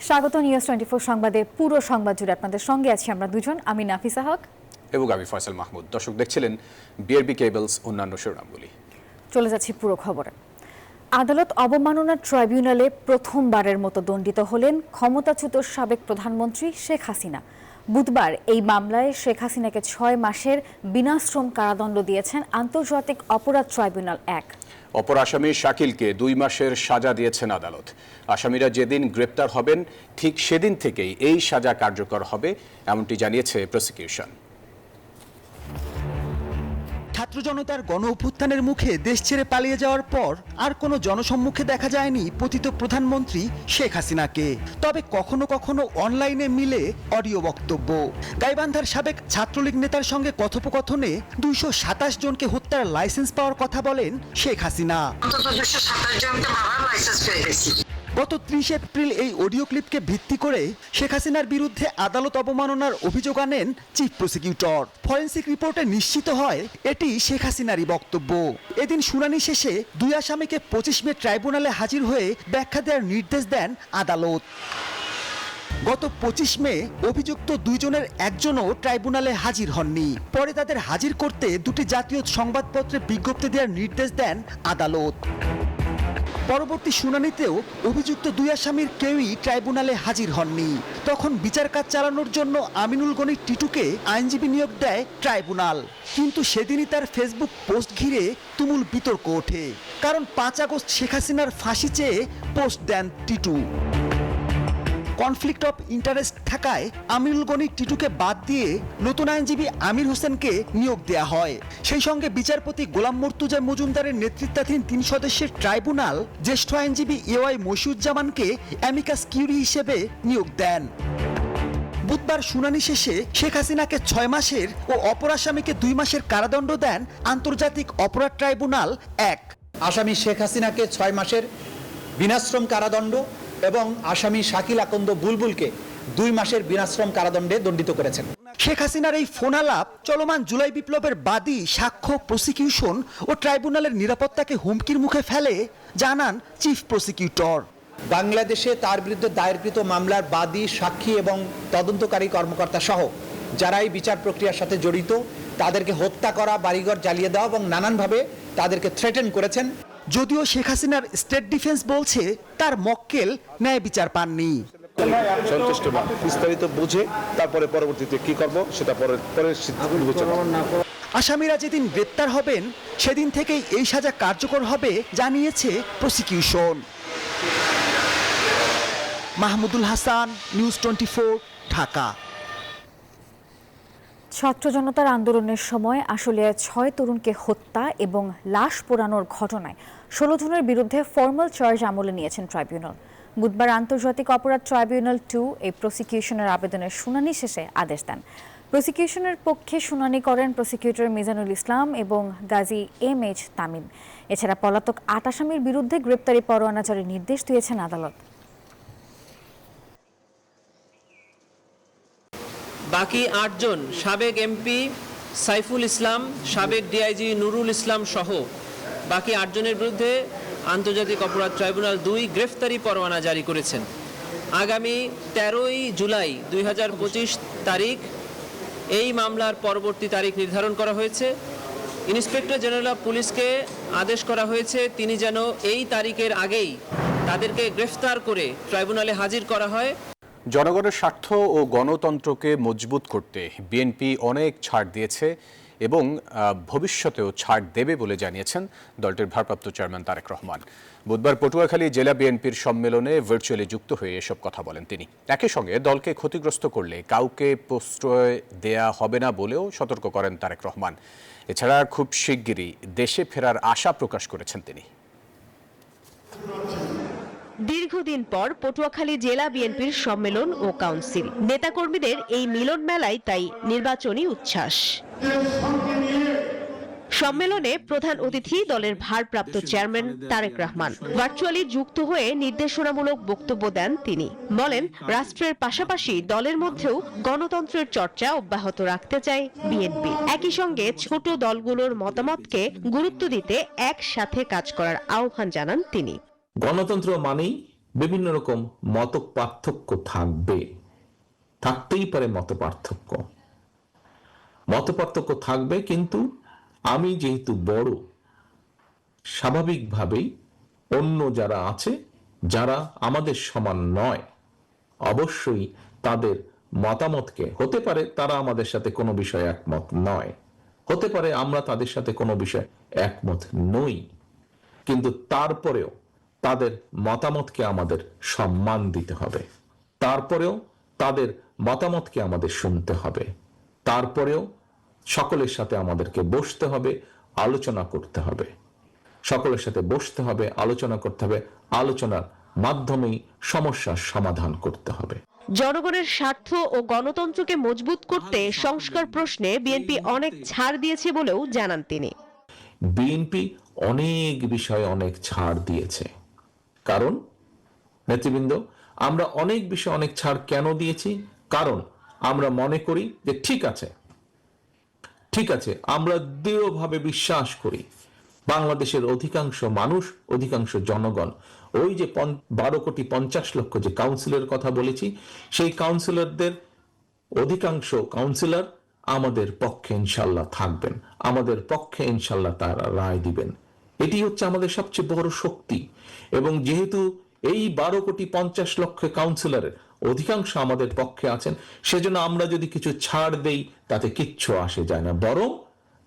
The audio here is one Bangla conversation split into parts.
স্বাগত নিউজ 24 সংবাদে। পুরো সংবাদ জুড়ে আপনাদের সঙ্গে আছি আমরা দুজন, আমি নাফিসা হক এবং আমি ফয়সাল মাহমুদ। দর্শক দেখছিলেন বিআরবি কেবলস অন্যান্য শিরোনামগুলি। চলে যাচ্ছি পুরো খবরে। আদালত অবমাননা ট্রাইব্যুনালে প্রথমবারের মতো দণ্ডিত হলেন ক্ষমতাচ্যুত সাবেক প্রধানমন্ত্রী শেখ হাসিনা। বুধবার এই মামলায় শেখ হাসিনাকে 6 মাসের বিনাশ্রম কারাদণ্ড দিয়েছেন আন্তর্জাতিক অপরাধ ট্রাইব্যুনাল 1। অপর আসামি শাকিলকে 2 মাসের সাজা দিয়েছেন আদালত। আসামিরা যেদিন গ্রেপ্তার হবেন ঠিক সেদিন থেকেই এই সাজা কার্যকর হবে, এমনটি জানিয়েছে প্রসিকিউশন। ছাত্র জনতার গণ অভ্যুত্থানের মুখে দেশ ছেড়ে পালিয়ে যাওয়ার পর আর কোনো জনসম্মুখে দেখা যায়নি পতিত প্রধানমন্ত্রী শেখ হাসিনাকে। তবে কখনো কখনো অনলাইনে মিলে অডিও বক্তব্য। গাইবান্ধার সাবেক ছাত্রলীগ নেতার সঙ্গে কথোপকথনে 227 জনকে হত্যার লাইসেন্স পাওয়ার কথা বলেন শেখ হাসিনা। গত 30 এপ্রিল এই অডিও ক্লিপকে ভিত্তি করে শেখ হাসিনার বিরুদ্ধে আদালত অবমাননার অভিযোগ আনেন চিফ প্রসিকিউটর। ফরেনসিক রিপোর্টে নিশ্চিত হয় এটি শেখ হাসিনারই বক্তব্য। এদিন শুনানি শেষে 2 আসামিকে 25 মে ট্রাইব্যুনালে হাজির হয়ে ব্যাখ্যা দেওয়ার নির্দেশ দেন আদালত। গত 25 মে অভিযুক্ত 2 জনের একজনও ট্রাইব্যুনালে হাজির হননি। পরে তাদের হাজির করতে 2টি জাতীয় সংবাদপত্রে বিজ্ঞপ্তি দেওয়ার নির্দেশ দেন আদালত। পরবর্তী শুনানিতেও অভিযুক্ত 2 আসামির কেউই ট্রাইব্যুনালে হাজির হননি। তখন বিচার কাজ চালানোর জন্য আমিনুল গনি টিটুকে আইনজীবী নিয়োগ দেয় ট্রাইব্যুনাল। কিন্তু সেদিনই তার ফেসবুক পোস্ট ঘিরে তুমুল বিতর্ক ওঠে। কারণ 5 আগস্ট শেখ হাসিনার ফাঁসি চেয়ে পোস্ট দেন টিটু। কনফ্লিক্ট অফ ইন্টারেস্ট থাকায় আমিনুল গনি টিটুকে বাদ দিয়ে নতুন আইনজীবী আমির হোসেনকে নিয়োগ দেয়া হয়। সেই সঙ্গে বিচারপতি গোলাম মর্তুজা মজুমদারের নেতৃত্বাধীন 3 সদস্যের ট্রাইব্যুনাল জ্যেষ্ঠ আইনজীবী এওয়াই মশিউজ্জামানকে অ্যামিকাস কিউরি হিসেবে নিয়োগ দেন। বুধবার শুনানি শেষে শেখ হাসিনাকে 6 মাসের ও অপর আসামিকে 2 মাসের কারাদণ্ড দেন আন্তর্জাতিক অপরাধ ট্রাইব্যুনাল 1। আসামি শেখ হাসিনাকে 6 মাসের বিনাশ্রম কারাদণ্ড এবং আসামি শাকিল আকন্দ বুলবুলকে 2 মাসের বিনাশ্রম কারাদণ্ডে দণ্ডিত করেছেন। শেখ হাসিনার এই ফোনালাপ চলমান জুলাই বিপ্লবের বাদী, সাক্ষ্য, প্রসিকিউশন ও ট্রাইব্যুনালের নিরাপত্তাকে হুমকির মুখে ফেলে জানান চিফ প্রসিকিউটর। বাংলাদেশে তার বিরুদ্ধে দায়েরকৃত মামলার বাদী, সাক্ষী এবং তদন্তকারী কর্মকর্তা সহ যারাই বিচার প্রক্রিয়ার সাথে জড়িত তাদেরকে হত্যা করা, বাড়িঘর জ্বালিয়ে দেওয়া এবং নানানভাবে তাদেরকে থ্রেটেন করেছেন। যদিও শেখ হাসিনার স্টেট ডিফেন্স বলছে তার মক্কেল ন্যায় বিচার পাননি। সন্তুষ্ট না, বিস্তারিত বুঝে তারপরে পরবর্তীতে কি করব সেটা পরের সিদ্ধান্ত বিবেচনা। আসামিরা যেদিন গ্রেপ্তার হবেন সেদিন থেকেই এই সাজা কার্যকর হবে জানিয়েছে প্রসিকিউশন। মাহমুদুল হাসান, নিউজ 24, ঢাকা। ছাত্র জনতার আন্দোলনের সময় আশুলিয়ায় 6 তরুণকে হত্যা এবং লাশ পোড়ানোর ঘটনায় 16 জনের বিরুদ্ধে ফর্মাল চার্জ আমলে নিয়েছেন ট্রাইব্যুনাল। বুধবার আন্তর্জাতিক অপরাধ ট্রাইব্যুনাল 2 এই প্রসিকিউশনের আবেদনের শুনানি শেষে আদেশ দেন। প্রসিকিউশনের পক্ষে শুনানি করেন প্রসিকিউটর মিজানুল ইসলাম এবং গাজী MH তামিম। এছাড়া পলাতক 8 আসামির বিরুদ্ধে গ্রেপ্তারি পরোয়ানা জারির নির্দেশ দিয়েছেন আদালত। বাকি 8 জন সাবেক এমপি সাইফুল ইসলাম, সাবেক ডিআইজি নুরুল ইসলাম সহ বাকি 8 জনের বিরুদ্ধে আন্তর্জাতিক অপরাধ ট্রাইব্যুনাল 2 গ্রেফতারি পরোয়ানা জারি করেছেন। আগামী 13ই জুলাই 2025 তারিখ এই মামলার পরবর্তী তারিখ নির্ধারণ করা হয়েছে। ইন্সপেক্টর জেনারেল অফ পুলিশকে আদেশ করা হয়েছে তিনি যেন এই তারিখের আগেই তাদেরকে গ্রেফতার করে ট্রাইব্যুনালে হাজির করা হয়। জনগণের স্বার্থ ও গণতন্ত্রকে মজবুত করতে বিএনপি অনেক ছাড় দিয়েছে এবং ভবিষ্যতেও ছাড় দেবে বলে জানিয়েছেন দলটির ভারপ্রাপ্ত চেয়ারম্যান তারেক রহমান। বুধবার পটুয়াখালী জেলা বিএনপির সম্মেলনে ভার্চুয়ালি যুক্ত হয়ে এসব কথা বলেন তিনি। একই সঙ্গে দলকে ক্ষতিগ্রস্ত করলে কাউকে প্রশ্রয় দেয়া হবে না বলেও সতর্ক করেন তারেক রহমান। এছাড়া খুব শিগগিরই দেশে ফেরার আশা প্রকাশ করেছেন তিনি। দীর্ঘদিন পর পটুয়াখালী জেলা বিএনপির সম্মেলন ও কাউন্সিল, নেতাকর্মীদের এই মিলন মেলায় তাই নির্বাচনী উচ্ছ্বাস। সম্মেলনে প্রধান অতিথি দলের ভারপ্রাপ্ত চেয়ারম্যান তারেক রহমান। ভার্চুয়ালি যুক্ত হয়ে নির্দেশনামূলক বক্তব্য দেন তিনি। বলেন, রাষ্ট্রের পাশাপাশি দলের মধ্যেও গণতন্ত্রের চর্চা অব্যাহত রাখতে চায় বিএনপি। একই সঙ্গে ছোট দলগুলোর মতামতকে গুরুত্ব দিতে একসাথে কাজ করার আহ্বান জানান তিনি। গণতন্ত্র মানেই বিভিন্ন রকম মত পার্থক্য থাকতেই পারে। মত পার্থক্য থাকবে, কিন্তু আমি যেহেতু বড়, স্বাভাবিকভাবেই অন্য যারা আছে, যারা আমাদের সমান নয়, অবশ্যই তাদের মতামতকে, হতে পারে তারা আমাদের সাথে কোনো বিষয়ে একমত নয়, হতে পারে আমরা তাদের সাথে কোনো বিষয়ে একমত নই, কিন্তু তারপরেও তাদের মতামতকে আমাদের সম্মান দিতে হবে, তারপরেও তাদের মতামতকে আমাদের শুনতে হবে, তারপরেও সকলের সাথে আমাদেরকে বসতে হবে, আলোচনা করতে হবে, সকলের সাথে বসতে হবে, আলোচনা করতে হবে, আলোচনার মাধ্যমেই সমস্যার সমাধান করতে হবে। জনগণের স্বার্থ ও গণতন্ত্রকে মজবুত করতে সংস্কার প্রশ্নে বিএনপি অনেক ছাড় দিয়েছে বলেও জানান তিনি। বিএনপি অনেক বিষয়ে অনেক ছাড় দিয়েছে। কারণ নেতৃবৃন্দ, আমরা অনেক বিষয়ে অনেক ছাড় কেন দিয়েছি? কারণ আমরা মনে করি যে ঠিক আছে, আমরা দৃঢ়ভাবে বিশ্বাস করি বাংলাদেশের অধিকাংশ মানুষ, অধিকাংশ জনগণ, ওই যে 12,50,00,000 যে কাউন্সিলরের কথা বলেছি, সেই কাউন্সিলরদের অধিকাংশ কাউন্সিলর আমাদের পক্ষে ইনশাল্লাহ থাকবেন, আমাদের পক্ষে ইনশাল্লাহ তারা রায় দিবেন। এটি হচ্ছে আমাদের সবচেয়ে বড় শক্তি। এবং যেহেতু এই 12,50,00,000 কাউন্সিলরের অধিকাংশ আমাদের পক্ষে আছেন, সেজন্য আমরা যদি কিছু ছাড় দেই তাতে কিচ্ছু আসে যায় না, বরং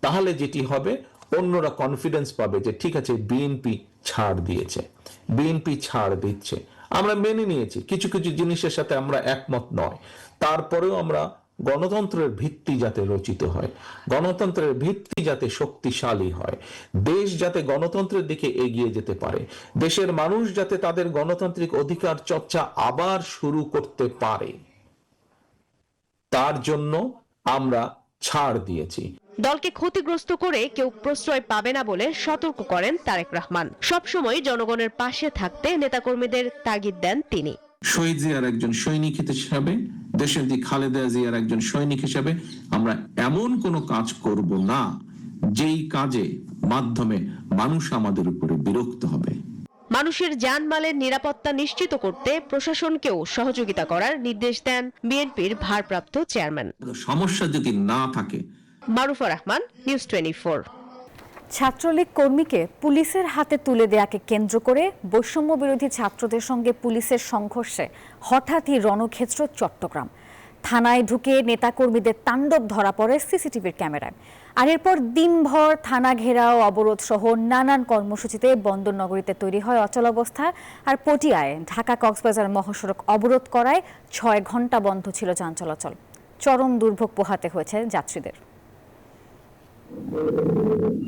তাহলে যেটি হবে, অন্যরা কনফিডেন্স পাবে যে ঠিক আছে, বিএনপি ছাড় দিয়েছে, বিএনপি ছাড় দিচ্ছে। আমরা মেনে নিয়েছি, কিছু কিছু জিনিসের সাথে আমরা একমত নয়, তারপরেও আমরা গণতন্ত্রের ভিত্তি যাতে রচিত হয়, গণতন্ত্রের ভিত্তি যাতে শক্তিশালী হয়, দেশ যাতে গণতন্ত্রের দিকে এগিয়ে যেতে পারে, দেশের মানুষ যাতে তাদের গণতান্ত্রিক অধিকার চর্চা আবার শুরু করতে পারে, তার জন্য আমরা ছাড় দিয়েছি। দলকে ক্ষতিগ্রস্ত করে কেউ প্রশ্রয় পাবে না বলে সতর্ক করেন তারেক রহমান। সবসময় জনগণের পাশে থাকতে নেতাকর্মীদের তাগিদ দেন তিনি। শহীদ জিয়ার একজন সৈনিক হিসেবে, দেশের দি খালেদা জিয়ার একজন সৈনিক হিসেবে আমরা এমন কোনো কাজ করব না যেই কাজে মাধ্যমে মানুষ আমাদের উপরে বিরক্ত হবে। মানুষের জানমালের নিরাপত্তা নিশ্চিত করতে প্রশাসনকেও সহযোগিতা করার নির্দেশ দেন বিএনপির ভারপ্রাপ্ত চেয়ারম্যান। সমস্যা যদি না থাকে। মারুফা রহমান, নিউজ 24। ছাত্রলীগ কর্মীকে পুলিশের হাতে তুলে দেয়াকে কেন্দ্র করে বৈষম্য বিরোধী ছাত্রদের সঙ্গে পুলিশের সংঘর্ষে হঠাৎই রণক্ষেত্র চট্টগ্রাম। থানায় ঢুকে নেতাকর্মীদের তাণ্ডব ধরা পড়ে সিসিটিভির ক্যামেরায়। আর এরপর দিনভর থানা ঘেরাও, অবরোধ সহ নানান কর্মসূচিতে বন্দরনগরীতে তৈরি হয় অচলাবস্থা। আর পটিয়ায় ঢাকা কক্সবাজার মহাসড়ক অবরোধ করায় 6 ঘন্টা বন্ধ ছিল যান চলাচল। চরম দুর্ভোগ পোহাতে হয়েছে যাত্রীদের।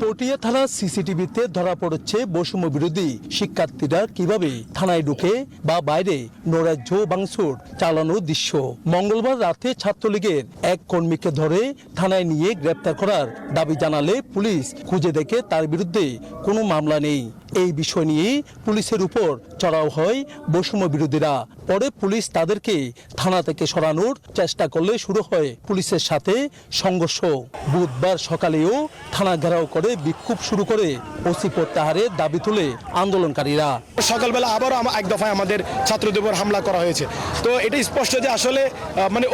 পটিয়া থানা সিসিটিভিতে ধরা পড়েছে বৈষম্য বিরোধী শিক্ষার্থীরা কিভাবে থানায় ঢুকে বা বাইরে নৈরাজ্য ভাঙচুর চালানোর দৃশ্য। মঙ্গলবার রাতে ছাত্রলীগের এক কর্মীকে ধরে থানায় নিয়ে গ্রেপ্তার করার দাবি জানালে পুলিশ খুঁজে দেখে তার বিরুদ্ধে কোনো মামলা নেই। এই বিষয় নিয়ে পুলিশের উপর চড়াও হয় বৈষম্য বিরোধীরা। পরে পুলিশ তাদেরকে থানা থেকে সরানোর চেষ্টা করলে শুরু হয় পুলিশের সাথে সংঘর্ষ। বুধবার সকালেও থানা ঘেরাও করে বিক্ষোভ শুরু করে ওসি প্রত্যাহারের দাবি তুলে আন্দোলনকারীরা। সকালবেলা আবারও এক দফায় আমাদের ছাত্রদের উপর হামলা করা হয়েছে। তো এটা স্পষ্ট যে আসলে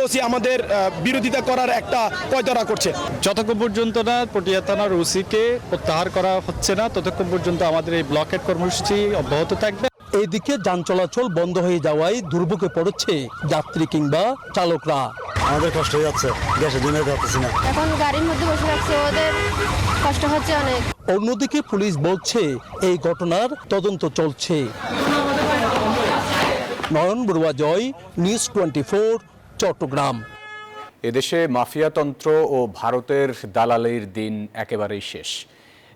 ওসি আমাদের বিরোধিতা করার একটা পয়তারা করছে। যতক্ষণ পর্যন্ত না পটিয়া থানার ওসিকে প্রত্যাহার করা হচ্ছে না, ততক্ষণ পর্যন্ত আমাদের এই ব্লকেট কর্মসূচি অব্যাহত থাকবে। এইদিকে যান চলাচল বন্ধ হয়ে যাওয়ায় দুর্ভোগে পড়েছে যাত্রী কিংবা চালকরা। আমাদের কষ্ট হয়ে যাচ্ছে, গ্যাসের জন্য যাচ্ছি না, এখন গাড়ির মধ্যে বসে রাখছে, ওদের কষ্ট হচ্ছে অনেক। অন্যদিকে পুলিশ বলছে এই ঘটনার তদন্ত চলছে। নয়ন বড়ুয়া জয়, নিউজ 24, চট্টগ্রাম। এদেশে মাফিয়াতন্ত্র ও ভারতের দালালির দিন একেবারেই শেষ।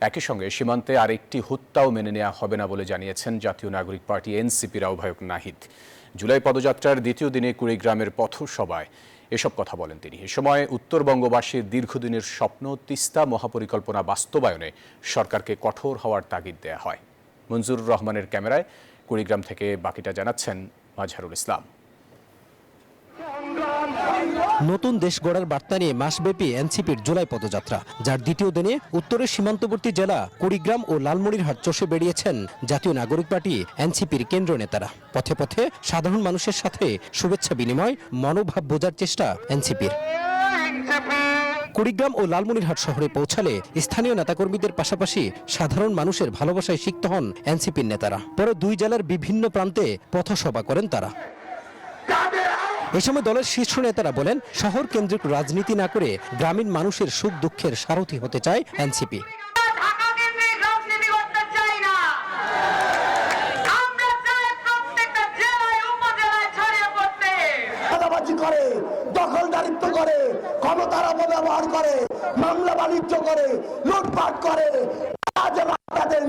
একই সঙ্গে সীমান্তে আরেকটি হত্যাও মেনে নেওয়া হবে না বলে জানিয়েছেন জাতীয় নাগরিক পার্টি এনসিপির আহ্বায়ক নাহিদ। জুলাই পদযাত্রার দ্বিতীয় দিনে কুড়িগ্রামের পথসভায় এসব কথা বলেন তিনি। এ সময় উত্তরবঙ্গবাসীর দীর্ঘদিনের স্বপ্ন তিস্তা মহাপরিকল্পনা বাস্তবায়নে সরকারকে কঠোর হওয়ার তাগিদ দেয়া হয়। মঞ্জুরুর রহমানের ক্যামেরায় কুড়িগ্রাম থেকে বাকিটা জানাচ্ছেন মাজহারুল ইসলাম। নতুন দেশ গড়ার বার্তা নিয়ে মাসব্যাপী এনসিপির জুলাই পদযাত্রা, যার দ্বিতীয় দিনে উত্তরের সীমান্তবর্তী জেলা কুড়িগ্রাম ও লালমনিরহাট চষে বেরিয়েছেন জাতীয় নাগরিক পার্টি এনসিপির কেন্দ্রীয় নেতারা। পথে পথে সাধারণ মানুষের সাথে শুভেচ্ছা বিনিময়, মনোভাব বোঝার চেষ্টা এনসিপির। কুড়িগ্রাম ও লালমনিরহাট শহরে পৌঁছালে স্থানীয় নেতাকর্মীদের পাশাপাশি সাধারণ মানুষের ভালোবাসায় সিক্ত হন এনসিপির নেতারা। পরে দুই জেলার বিভিন্ন প্রান্তে পথসভা করেন তারা। এ সময় দলের শীর্ষ নেতারা বলেন, শহর কেন্দ্রিক রাজনীতি না করে গ্রামীণ মানুষের সুখ দুঃখের সারথি হতে চায় এনসিপি। করে, দখলদারিত্ব করে, ক্ষমতার অপব্যবহার করে, মামলা বাণিজ্য করে, লুটপাট করে,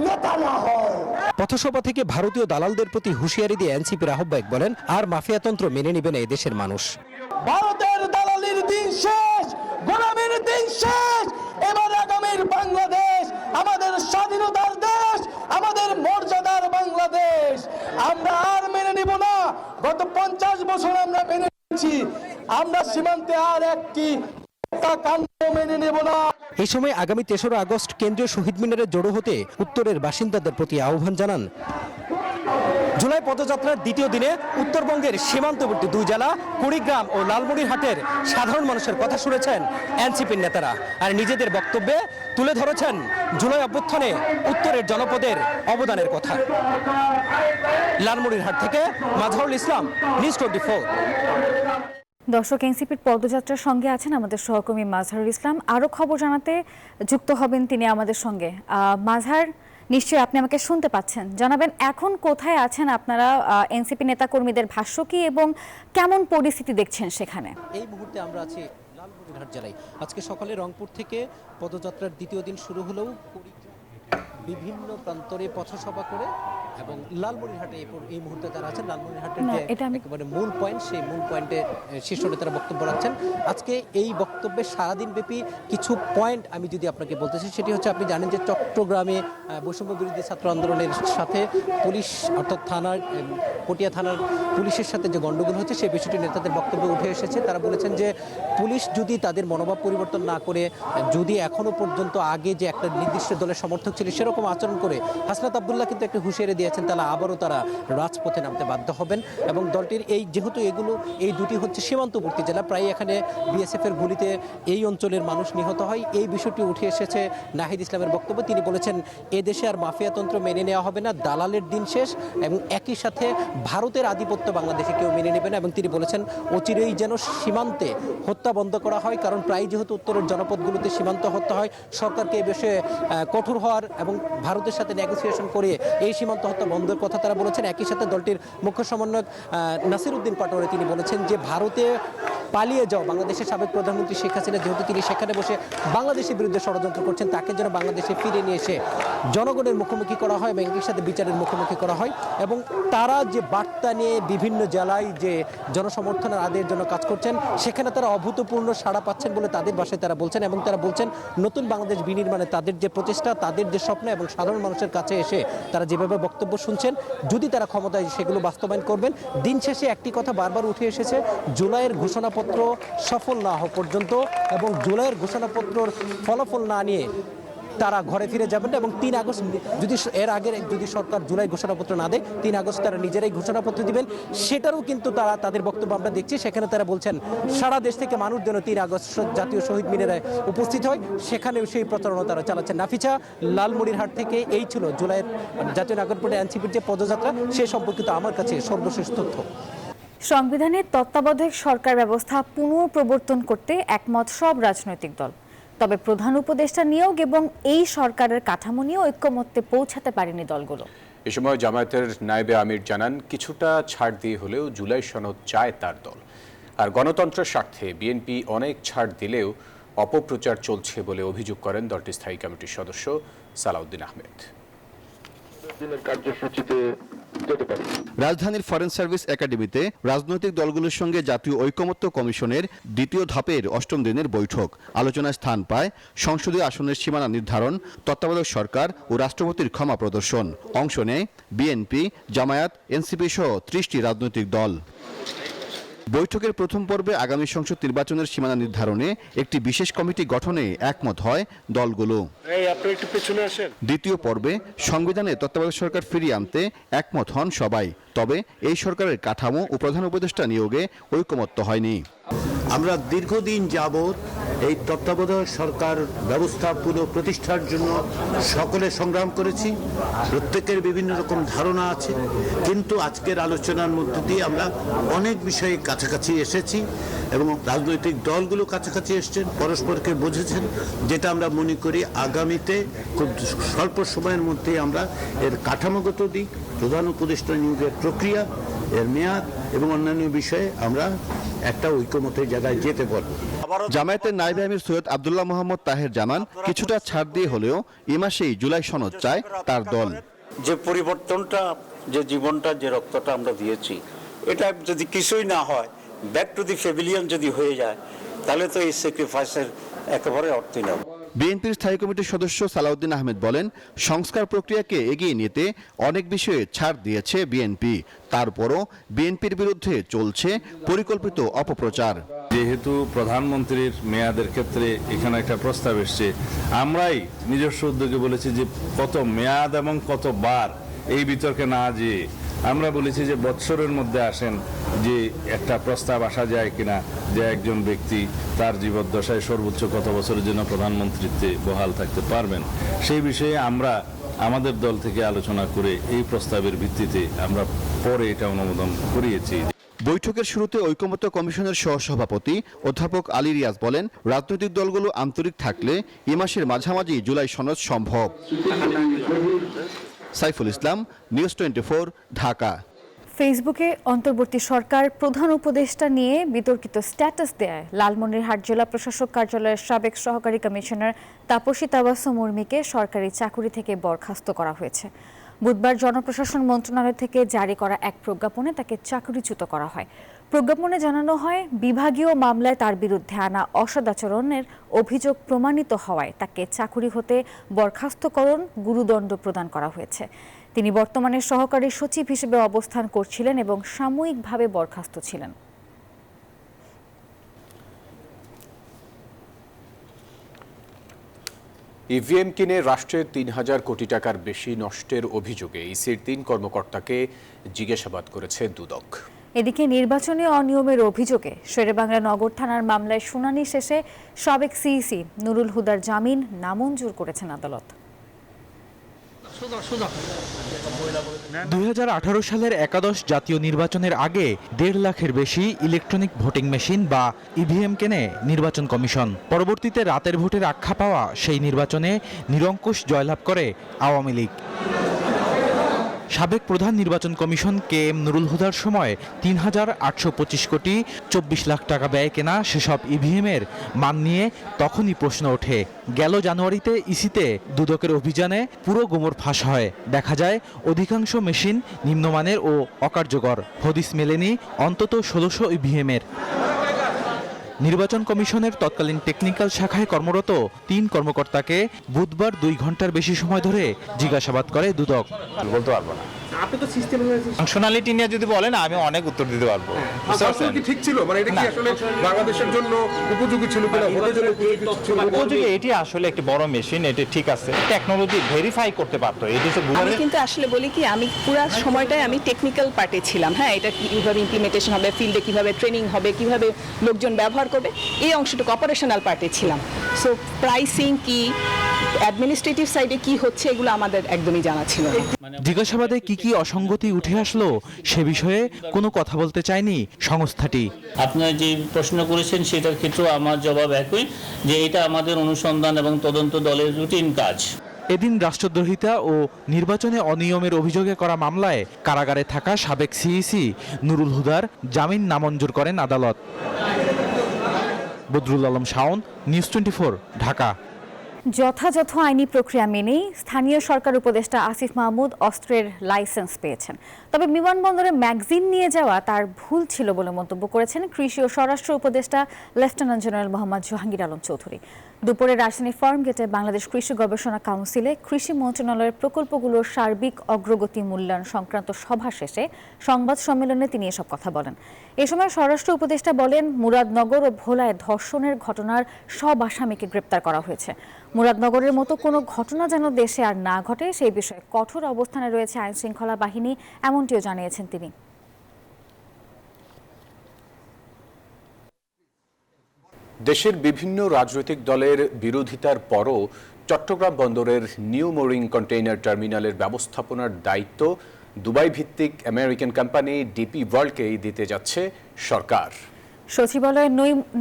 নেতা না হয়। পথসভা থেকে ভারতীয় দালালদের প্রতি হুঁশিয়ারি দিয়ে এনসিপির আহ্বায়ক বলেন, আর মাফিয়াতন্ত্র মেনে নেবে না এদেশের মানুষ। ভারতের দালালির দিন শেষ, গোলামির দিন শেষ। এবার আগামীর বাংলাদেশ আমাদের স্বাধীনতার দেশ, আমাদের মর্যাদার বাংলাদেশ। আমরা আর মেনে নিব না। গত 50 বছর আমরা মেনে নিয়েছি, আমরা সীমান্তে আর একটি কাণ্ড মেনে নেব না। এই সময় আগামী 3রা আগস্ট কেন্দ্রীয় শহীদ মিনারে জড়ো হতে উত্তরের বাসিন্দাদের প্রতি আহ্বান জানান। জুলাই পদযাত্রার দ্বিতীয় দিনে উত্তরবঙ্গের সীমান্তবর্তী দুই জেলা কুড়িগ্রাম ও লালমনিরহাটের সাধারণ মানুষের কথা শুনেছেন এনসিপির নেতারা, আর নিজেদের বক্তব্যে তুলে ধরেছেন জুলাই অভ্যুত্থানে উত্তরের জনপদের অবদানের কথা। লালমনিরহাট থেকে মাজহারুল ইসলাম, নিউজ 24। দর্শক, এনসিপির পদযাত্রার সঙ্গে আছেন আমাদের সহকর্মী মাজহারুল ইসলাম। আরও খবর জানাতে যুক্ত হবেন তিনি আমাদের সঙ্গে। মাজহার, নিশ্চয়ই আপনি আমাকে শুনতে পাচ্ছেন, জানাবেন এখন কোথায় আছেন আপনারা, এনসিপি নেতাকর্মীদের ভাষ্য কি এবং কেমন পরিস্থিতি দেখছেন সেখানে? এই মুহূর্তে আমরা আছি লালমনিরহাট জেলায়। আজকে সকালে রংপুর থেকে পদযাত্রার দ্বিতীয় দিন শুরু হলেও বিভিন্ন প্রান্তরে পথসভা করে এবং লালমনিরহাটে এই মুহূর্তে তারা আছেন। লালমনিরহাটের যে একেবারে মূল পয়েন্ট, সেই মূল পয়েন্টে শীর্ষ নেতারা বক্তব্য রাখছেন। আজকে এই বক্তব্যে সারাদিন ব্যাপী কিছু পয়েন্ট আমি যদি আপনাকে বলতেছি, সেটি হচ্ছে, আপনি জানেন যে চট্টগ্রামে বৈষম্য বিরোধী ছাত্র আন্দোলনের সাথে পুলিশ, অর্থাৎ থানার, পটিয়া থানার পুলিশের সাথে যে গণ্ডগোল হচ্ছে, সেই বিষয়টি নেতাদের বক্তব্যে উঠে এসেছে। তারা বলেছেন যে পুলিশ যদি তাদের মনোভাব পরিবর্তন না করে, যদি এখনো পর্যন্ত আগে যে একটা নির্দিষ্ট দলের সমর্থক ছিল সেরকম আচরণ করে, হাসনাত আব্দুল্লাহ কিন্তু একটা হুঁশিয়ারি দিয়েছেন, তাহলে আবারও তারা রাজপথে নামতে বাধ্য হবেন। এবং দলটির যেহেতু এই দুটি হচ্ছে সীমান্তবর্তী জেলা, প্রায় এখানে বিএসএফের গুলিতে এই অঞ্চলের মানুষ নিহত হয়, এই বিষয়টি উঠে এসেছে নাহিদ ইসলামের বক্তব্য। তিনি বলেছেন, এদেশে আর মাফিয়াতন্ত্র মেনে নেওয়া হবে না, দালালের দিন শেষ, এবং একই সাথে ভারতের আধিপত্য বাংলাদেশে কেউ মেনে নেবে না। এবং তিনি বলেছেন, অচিরেই যেন সীমান্তে হত্যা বন্ধ করা হয়, কারণ প্রায় যেহেতু উত্তরের জনপদগুলোতে সীমান্ত হত্যা হয়, সরকারকে এই বিষয়ে কঠোর হওয়ার এবং ভারতের সাথে নেগোসিয়েশন করে এই সীমান্ত হত্যা বন্ধের কথা তারা বলেছেন। একই সাথে দলটির মুখ্য সমন্বয়ক নাসিরউদ্দিন পাটোয়ারি তিনি বলেছেন যে ভারতে পালিয়ে যাওয়া বাংলাদেশের সাবেক প্রধানমন্ত্রী শেখ হাসিনা, যেহেতু তিনি সেখানে বসে বাংলাদেশের বিরুদ্ধে ষড়যন্ত্র করছেন, তাকে যেন বাংলাদেশে ফিরে নিয়ে এসে জনগণের মুখোমুখি করা হয় এবং একই সাথে বিচারের মুখোমুখি করা হয়। এবং তারা যে বার্তা নিয়ে বিভিন্ন জেলায় যে জনসমর্থনের আদায়ের জন্য কাজ করছেন, সেখানে তারা অভূতপূর্ণ সাড়া পাচ্ছেন বলে তাদের ভাষায় তারা বলছেন। এবং তারা বলছেন, নতুন বাংলাদেশ বিনির্মাণে তাদের যে প্রচেষ্টা, তাদের যে স্বপ্ন এবং সাধারণ মানুষের কাছে এসে তারা যেভাবে বক্তব্য শুনছেন, যদি তারা ক্ষমতায় সেগুলো বাস্তবায়ন করবেন। দিন শেষে একটি কথা বারবার উঠে এসেছে, জুলাইয়ের ঘোষণাপত্র সফল না হওয়া পর্যন্ত এবং জুলাইয়ের ঘোষণাপত্রর ফলাফল না নিয়ে তারা ঘরে ফিরে যাবেন না। এবং 3 আগস্ট যদি এর আগে যদি সরকার জুলাই ঘোষণাপত্র না দেয়, 3 আগস্ট তারা নিজেরাই ঘোষণাপত্র দিবেন, সেটারও কিন্তু তারা তাদের বক্তব্য আমরা দেখছি। সেখানে তারা বলছেন, সারা দেশ থেকে মানুষ যেন 3 আগস্ট জাতীয় শহীদ মিনারে উপস্থিত হয়, সেখানেও সেই প্রচারণা তারা চালাচ্ছেন। নাফিসা, লালমনিরহাট থেকে এই ছিল জুলাইয়ের জাতীয় নাগরিক পার্টি এনসিপির যে পদযাত্রা, সে সম্পর্কিত আমার কাছে সর্বশেষ তথ্য। সংবিধানের তত্ত্বাবধায়ক সরকার ব্যবস্থা পুনঃপ্রবর্তন করতে একমত সব রাজনৈতিক দল, তবে প্রধান উপদেষ্টা নিয়োগ এবং এই সরকারের কাঠামো নিয়ে ঐক্যমত্যে পৌঁছাতে পারেনি দলগুলো। এ সময় জামায়াতের নায়েবে আমির জানান, কিছুটা ছাড় দিয়ে হলেও জুলাই সনদ চায় তার দল। আর গণতন্ত্রের স্বার্থে বিএনপি অনেক ছাড় দিলেও অপপ্রচার চলছে বলে অভিযোগ করেন দলটির স্থায়ী কমিটির সদস্য সালাউদ্দিন আহমেদ। রাজধানীর ফরেন সার্ভিস একাডেমিতে রাজনৈতিক দলগুলোর সঙ্গে জাতীয় ঐকমত্য কমিশনের দ্বিতীয় ধাপের 8ম দিনের বৈঠক। আলোচনায় স্থান পায় সংসদীয় আসনের সীমানা নির্ধারণ, তত্ত্বাবধায়ক সরকার ও রাষ্ট্রপতির ক্ষমা প্রদর্শন। অংশ নেয় বিএনপি, জামায়াত, এনসিপি সহ 30টি রাজনৈতিক দল। বৈঠকের প্রথম পর্বে আগামী সংসদ নির্বাচনের সীমানা নির্ধারণে একটি বিশেষ কমিটি গঠনে একমত হয় দলগুলো। দ্বিতীয় পর্বে সংবিধানে তত্ত্বাবধায়ক সরকার ফিরিয়ে আনতে একমত হন সবাই। তবে এই সরকারের কাঠামো ও প্রধান উপদেষ্টা নিয়োগে ঐকমত্য হয়নি। আমরা দীর্ঘদিন যাবৎ এই তত্ত্বাবধায়ক সরকার ব্যবস্থা পুনঃপ্রতিষ্ঠার জন্য সকলে সংগ্রাম করেছি। প্রত্যেকের বিভিন্ন রকম ধারণা আছে, কিন্তু আজকের আলোচনার মধ্যে দিয়ে আমরা অনেক বিষয়ে কাছাকাছি এসেছি এবং রাজনৈতিক দলগুলো কাছাকাছি এসেছেন, পরস্পরকে বুঝেছেন, যেটা আমরা মনে করি আগামীতে খুব স্বল্প সময়ের মধ্যে আমরা এর কাঠামোগত দিক, প্রধান উপদেষ্টা নিয়োগের প্রক্রিয়া, এর মেয়াদ এবং অন্যান্য বিষয়ে আমরা একটা ঐকমত্যের জায়গায় যেতে পারব। জামায়াতের নায়েবে আমির সৈয়দ আব্দুল্লাহ মোহাম্মদ তাহের জানান, কিছুটা ছাড় দিয়ে হলেও এ মাসেই জুলাই সনদ চায় তার দল। যে পরিবর্তনটা, যে জীবনটা, যে রক্তটা আমরা দিয়েছি, এটা যদি কিছুই না হয়, ব্যাক টু দি ফ্যাভিলিয়ন যদি হয়ে যায়, তাহলে তো এই স্যাক্রিফাইসের একেবারে অর্থই নেই। বিএনপির স্থায়ী কমিটির সদস্য সালাউদ্দিন আহমেদ বলেন, সংস্কার প্রক্রিয়াকে এগিয়ে নিতে অনেক বিষয়ে ছাড় দিয়েছে বিএনপি, তারপরও বিএনপির বিরুদ্ধে চলছে পরিকল্পিত অপপ্রচার। যেহেতু প্রধানমন্ত্রীর মেয়াদের ক্ষেত্রে এখানে একটা প্রস্তাব এসছে, আমরাই নিজস্ব উদ্যোগে বলেছি যে কত মেয়াদ এবং কতবার এই বিতর্কে না যেয়ে আমরা বলেছি যে বৎসরের মধ্যে আসেন, যে একটা প্রস্তাব আসা যায় কিনা যে একজন ব্যক্তি তার জীবদ্দশায় সর্বোচ্চ কত বছরের জন্য প্রধানমন্ত্রীত্বে বহাল থাকতে পারবেন। সেই বিষয়ে আমরা আমাদের দল থেকে আলোচনা করে এই প্রস্তাবের ভিত্তিতে আমরা পরে এটা অনুমোদন করিয়েছি। বৈঠকের শুরুতে ঐকমত্য কমিশনের সহসভাপতি অধ্যাপক আলী রিয়াজ বলেন, রাজনৈতিক দলগুলো আন্তরিক থাকলে এ মাসের মাঝামাঝি জুলাই সনদ সম্ভব। সাইফুল ইসলাম, নিউজ 24, ঢাকা। ফেসবুকে অন্তর্বর্তী সরকার প্রধান উপদেষ্টা নিয়ে বিতর্কিত স্ট্যাটাস দেয় লালমনিরহাট জেলা প্রশাসক কার্যালয়ের সাবেক সহকারী কমিশনার তাপসী তাবাসসুম মুর্মিকে সরকারি চাকুরি থেকে বরখাস্ত করা হয়েছে। বুধবার জনপ্রশাসন মন্ত্রণালয় থেকে জারি করা এক প্রজ্ঞাপনে তাকে চাকরিচ্যুত করা হয়। প্রজ্ঞাপনে জানানো হয়, বিভাগীয় মামলায় তার বিরুদ্ধে আনা অসদাচরণের অভিযোগ প্রমাণিত হওয়ায় তাকে চাকুরি হতে বরখাস্তকরণ, গুরুদণ্ড প্রদান করা হয়েছে। তিনি বর্তমানে সহকারী সচিব হিসেবে অবস্থান করছিলেন এবং সাময়িকভাবে বরখাস্ত ছিলেন। ইভিএম কিনে রাষ্ট্রের ৩,০০০ কোটি টাকার বেশি নষ্টের অভিযোগে ইসির ৩ কর্মকর্তাকে জিজ্ঞাসাবাদ করেছে দুদক। এদিকে নির্বাচনে অনিয়মের অভিযোগে শেরেবাংলা নগর থানার মামলায় শুনানি শেষে সাবেক সিইসি নুরুল হুদার জামিন নামঞ্জুর করেছেন আদালত। ২০১৮ সালের একাদশ জাতীয় নির্বাচনের আগে ১.৫ লাখের বেশি ইলেকট্রনিক ভোটিং মেশিন বা ইভিএম কেনে নির্বাচন কমিশন। পরবর্তীতে রাতের ভোটের আখ্যা পাওয়া সেই নির্বাচনে নিরঙ্কুশ জয়লাভ করে আওয়ামী লীগ। সাবেক প্রধান নির্বাচন কমিশন KM নুরুল হুদার সময় ৩,৮২৫ কোটি ২৪ লাখ টাকা ব্যয়ে কেনা সেসব ইভিএমের মান নিয়ে তখনই প্রশ্ন ওঠে। গেল জানুয়ারিতে ইসিতে দুদকের অভিযানে পুরো গোমর ফাঁস হয়। দেখা যায় অধিকাংশ মেশিন নিম্নমানের ও অকার্যকর। হদিস মেলেনি অন্তত ১৬০০ ইভিএমের। নির্বাচন কমিশনের তৎকালীন টেকনিক্যাল শাখায় কর্মরত ৩ কর্মকর্তাকে বুধবার ২ ঘন্টার বেশি সময় ধরে জিজ্ঞাসাবাদ করে দুদক। বলতে পারবো না। আপনি তো সিস্টেম ফাংশনালিটি নিয়ে যদি বলেন আমি অনেক উত্তর দিতে পারবো। কি ঠিক ছিল, মানে এটা কি আসলে বাংলাদেশের জন্য উপযোগী ছিল কিনা, ভোটের জন্য উপযোগী? এটি আসলে একটি বড় মেশিন, এটি ঠিক আছে, টেকনোলজি ভেরিফাই করতে পারতো। এটি তো আমি কিন্তু আসলে বলি কি, আমি পুরো সময়টাই আমি টেকনিক্যাল পার্টে ছিলাম। হ্যাঁ, এটা কিভাবে ইমপ্লিমেন্টেশন হবে, ফিল্ডে কিভাবে ট্রেনিং হবে, কিভাবে লোকজন ব্যবহার করবে, এই অংশটুকু অপারেশনাল পার্টে ছিলাম। সো প্রাইসিং কি, অ্যাডমিনিস্ট্রেটিভ সাইডে কি হচ্ছে, এগুলো আমাদের একদমই জানা ছিল না। জিজ্ঞাসাবাদে কি কি অসঙ্গতি উঠে আসলো সে বিষয়ে কোনো কথা বলতে চায়নি সংস্থাটি। আপনারা যে প্রশ্ন করেছেন সেটার ক্ষেত্রেও আমার জবাব একই, যে এটা আমাদের অনুসন্ধান এবং তদন্ত দলের রুটিন কাজ। এদিন রাষ্ট্রদ্রোহিতা ও নির্বাচনে অনিয়মের অভিযোগে করা মামলায় কারাগারে থাকা সাবেক সিইসি নুরুল হুদার জামিন নামঞ্জুর করেন আদালত। বদরুল আলম শাওন, নিউজ 24, ঢাকা। যথাযথ আইনি প্রক্রিয়া মেনেই স্থানীয় সরকার উপদেষ্টা আসিফ মাহমুদ অস্ত্রের লাইসেন্স পেয়েছেন। তবে বিমানবন্দরে ম্যাগাজিন নিয়ে যাওয়া তার ভুল ছিল বলে মন্তব্য করেছেন কৃষি ও স্বরাষ্ট্র উপদেষ্টা লেফটেন্যান্ট জেনারেল মোহাম্মদ জাহাঙ্গীর আলম চৌধুরী। দুপুরে রাজধানী ফার্মগেটে বাংলাদেশ কৃষি গবেষণা কাউন্সিলে কৃষি মন্ত্রণালয়ের প্রকল্পগুলোর সার্বিক অগ্রগতি মূল্যায়ন সংক্রান্ত সভা শেষে সংবাদ সম্মেলনে তিনি এসব কথা বলেন। এ সময় স্বরাষ্ট্র উপদেষ্টা বলেন, মুরাদনগর ও ভোলায় ধর্ষণের ঘটনার সব আসামিকে গ্রেপ্তার করা হয়েছে। মুরাদনগরের মতো কোনো ঘটনা যেন দেশে আর না ঘটে সেই বিষয়ে কঠোর অবস্থানে রয়েছে আইন শৃঙ্খলা বাহিনী, এমনটিও জানিয়েছেন তিনি। দেশের বিভিন্ন রাজনৈতিক দলের বিরোধিতার পরও চট্টগ্রাম বন্দরের নিউ মোরিং কন্টেইনার টার্মিনালের ব্যবস্থাপনার দায়িত্ব দুবাই ভিত্তিক আমেরিকান কোম্পানি ডিপি ওয়ার্ল্ডকেই দিতে যাচ্ছে সরকার। সচিবালয়ের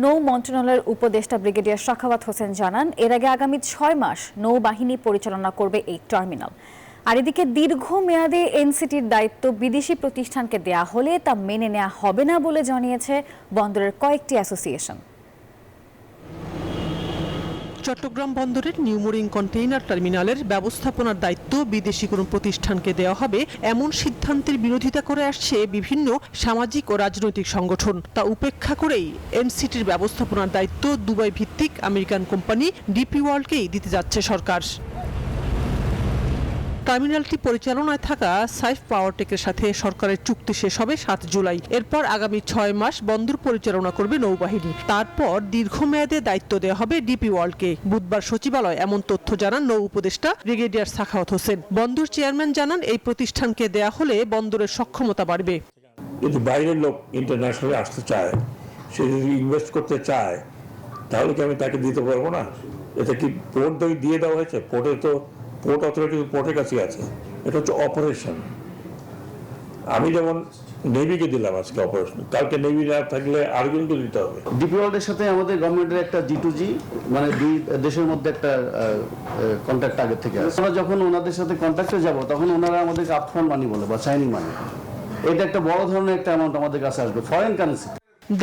নৌ মন্ত্রণালয়ের উপদেষ্টা ব্রিগেডিয়ার সাখাওয়াত হোসেন জানান, এর আগে আগামী 6 মাস নৌবাহিনী পরিচালনা করবে এই টার্মিনাল। আর এদিকে দীর্ঘমেয়াদে এনসিটির দায়িত্ব বিদেশি প্রতিষ্ঠানকে দেয়া হলে তা মেনে নেওয়া হবে না বলে জানিয়েছে বন্দরের কয়েকটি অ্যাসোসিয়েশন। চট্টগ্রাম বন্দরের নিউ মোরিং কন্টেইনার টার্মিনালের ব্যবস্থাপনার দায়িত্ব বিদেশি কোনো প্রতিষ্ঠানকে দেওয়া হবে এমন সিদ্ধান্তের বিরোধিতা করে আসছে বিভিন্ন সামাজিক ও রাজনৈতিক সংগঠন। তা উপেক্ষা করেই এনসিটির ব্যবস্থাপনার দায়িত্ব দুবাই ভিত্তিক আমেরিকান কোম্পানি ডিপি ওয়ার্ল্ডকেই দিতে যাচ্ছে সরকার। টার্মিনালটি পরিচালনায় থাকা সাইফ পাওয়ারটেকের সাথে সরকারের চুক্তি শেষ হবে 7 জুলাই। এরপর আগামী 6 মাস বন্দর পরিচালনা করবে নৌবাহিনী। তারপর দীর্ঘমেয়াদে দায়িত্ব দেওয়া হবে ডিপি ওয়ার্ল্ডকে। বুধবার সচিবালয় এমন তথ্য জানান নৌ উপদেষ্টা ব্রিগেডিয়ার সাখাওয়াত হোসেন। বন্দর চেয়ারম্যান জানান, এই প্রতিষ্ঠানকে দেয়া হলে বন্দরের সক্ষমতা বাড়বে। যদি বাইরের লোক ইন্টারন্যাশনালি আসতে চায়, সে যদি ইনভেস্ট করতে চায়, তাহলে কি আমি তাকে দিতে পারবো না? এটা কি পোর্ট দিয়ে দেওয়া হয়েছে? পোর্টে তো পোর্ট অথরিটি পোর্টের কাছে আছে, এটা হচ্ছে অপারেশন। আমি যেমন নেভিকে দিলাম আজকে অপারেশন, কালকে নেভি না থাকলে আরেকজনকে দিতে হবে। ডিপি ওয়ার্ল্ডের সাথে আমাদের গভর্নমেন্টের একটা G2G, মানে দুই দেশের মধ্যে একটা কন্ট্রাক্ট আগে থেকে আছে। আমরা যখন ওনাদের সাথে কন্ট্রাক্টে যাব, তখন ওনারা আমাদেরকে আপফ্রন্ট মানি বলে বা সাইনিং মানি, এটা একটা বড় ধরনের একটা অ্যামাউন্ট আমাদের কাছে আসবে ফরেন কারেন্সি।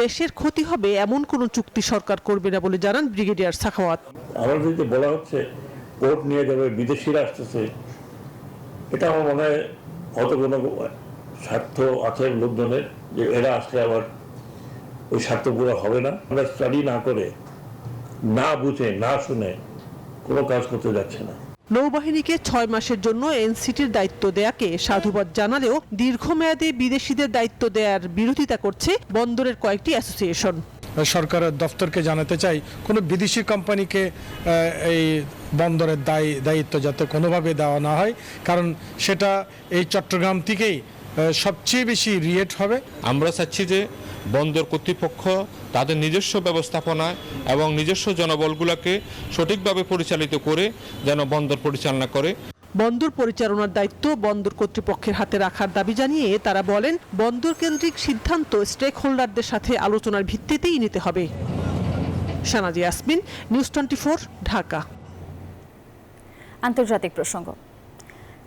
দেশের ক্ষতি হবে এমন কোনো চুক্তি সরকার করবে না বলে জানান ব্রিগেডিয়ার সাখাওয়াত। আমার যদি বলা হচ্ছে পোর্ট নিয়ে যাবে, বিদেশিরা আসতেছে, এটা আমার মনে হয় হয়তো কোনো স্বার্থ আছে লোকজনের, যে এরা আসলে আবার ওই স্বার্থ পুরো হবে না। আমরা স্টাডি না করে, না বুঝে, না শুনে কোনো কাজ করতে যাচ্ছে না। নৌবাহিনীকে 6 মাসের জন্য এনসিটির দায়িত্ব দেয়াকে সাধুবাদ জানালেও দীর্ঘমেয়াদে বিদেশিদের দায়িত্ব দেওয়ার বিরোধিতা করছে বন্দরের কয়েকটি অ্যাসোসিয়েশন। সরকারের দপ্তরকে জানাতে চাই, কোনো বিদেশি কোম্পানিকে এই বন্দরের দায়িত্ব যাতে কোনোভাবে দেওয়া না হয়, কারণ সেটা এই চট্টগ্রাম থেকেই সবচেয়ে বেশি রিয়েট হবে। আমরা চাচ্ছি যে বন্দর কর্তৃপক্ষ তাদের নিজস্ব ব্যবস্থাপনায় এবং নিজস্ব জনবলগুলোকে সঠিকভাবে পরিচালিত করে যেন বন্দর পরিচালনা করে। বন্দর পরিচালনার দায়িত্ব বন্দর কর্তৃপক্ষের হাতে রাখার দাবি জানিয়ে তারা বলেন, বন্দর কেন্দ্রিক সিদ্ধান্ত স্টেক হোল্ডারদের সাথে আলোচনার ভিত্তিতেই নিতে হবে। শানাজি ইয়াসমিন, নিউজ 24, ঢাকা। আন্তর্জাতিক প্রসঙ্গ।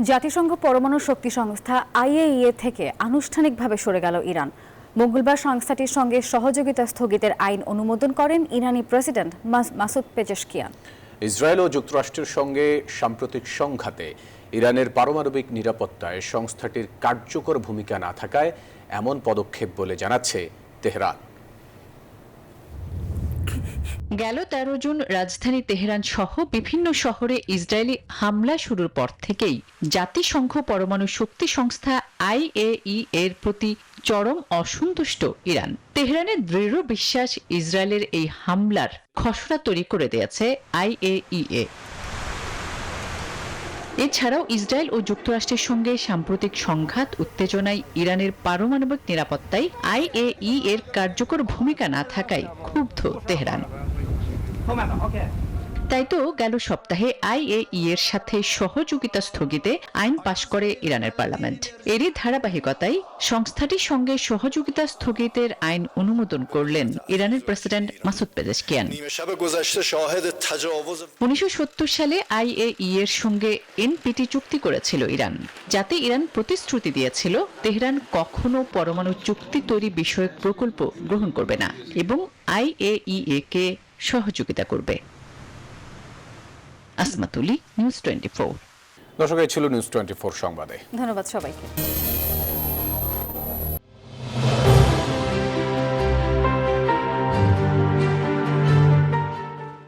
জাতিসংঘ পরমাণু শক্তি সংস্থা IAEA থেকে আনুষ্ঠানিকভাবে সরে গেল ইরান। মঙ্গলবার সংস্থাটির সঙ্গে সহযোগিতা স্থগিতের আইন অনুমোদন করেন ইরানি প্রেসিডেন্ট মাসুদ পেজেশকিয়ান। ইসরায়েল ও যুক্তরাষ্ট্রের সঙ্গে সাম্প্রতিক সংঘাতে ইরানের পারমাণবিক নিরাপত্তায় সংস্থাটির কার্যকর ভূমিকা না থাকায় এমন পদক্ষেপ বলে জানাচ্ছে তেহরান। গেল 13 জুন রাজধানী তেহরান সহ বিভিন্ন শহরে ইসরায়েলি হামলা শুরুর পর থেকেই জাতিসংঘ পরমাণু শক্তি সংস্থা IAEA এর প্রতি চরম অসন্তুষ্ট ইরান। তেহরানের দৃঢ় বিশ্বাস ইসরায়েলের এই হামলার খসড়া তৈরি করে দিয়েছে IAEA। এছাড়াও ইসরায়েল ও যুক্তরাষ্ট্রের সঙ্গে সাম্প্রতিক সংঘাত উত্তেজনায় ইরানের পারমাণবিক নিরাপত্তায় IAEA এর কার্যকর ভূমিকা না থাকায় ক্ষুব্ধ তেহরান। তাই তো গেল সপ্তাহে IAEA এর সাথে সহযোগিতা স্থগিতে আইন পাশ করে ইরানের পার্লামেন্ট। এরই ধারাবাহিকতায় সংস্থাটির সঙ্গে সহযোগিতা স্থগিতের আইন অনুমোদন করলেন ইরানের প্রেসিডেন্ট মাসুদ পেজেশকিয়ান। 1970 সালে IAEA এর সঙ্গে NPT চুক্তি করেছিল ইরান, যাতে ইরান প্রতিশ্রুতি দিয়েছিল তেহরান কখনো পরমাণু চুক্তি তৈরি বিষয়ক প্রকল্প গ্রহণ করবে না এবং IAEA কে সহযোগিতা করবে। আসমাতুলি, নিউজ 24। দর্শক, এই ছিল নিউজ 24 সংবাদে। ধন্যবাদ সবাইকে।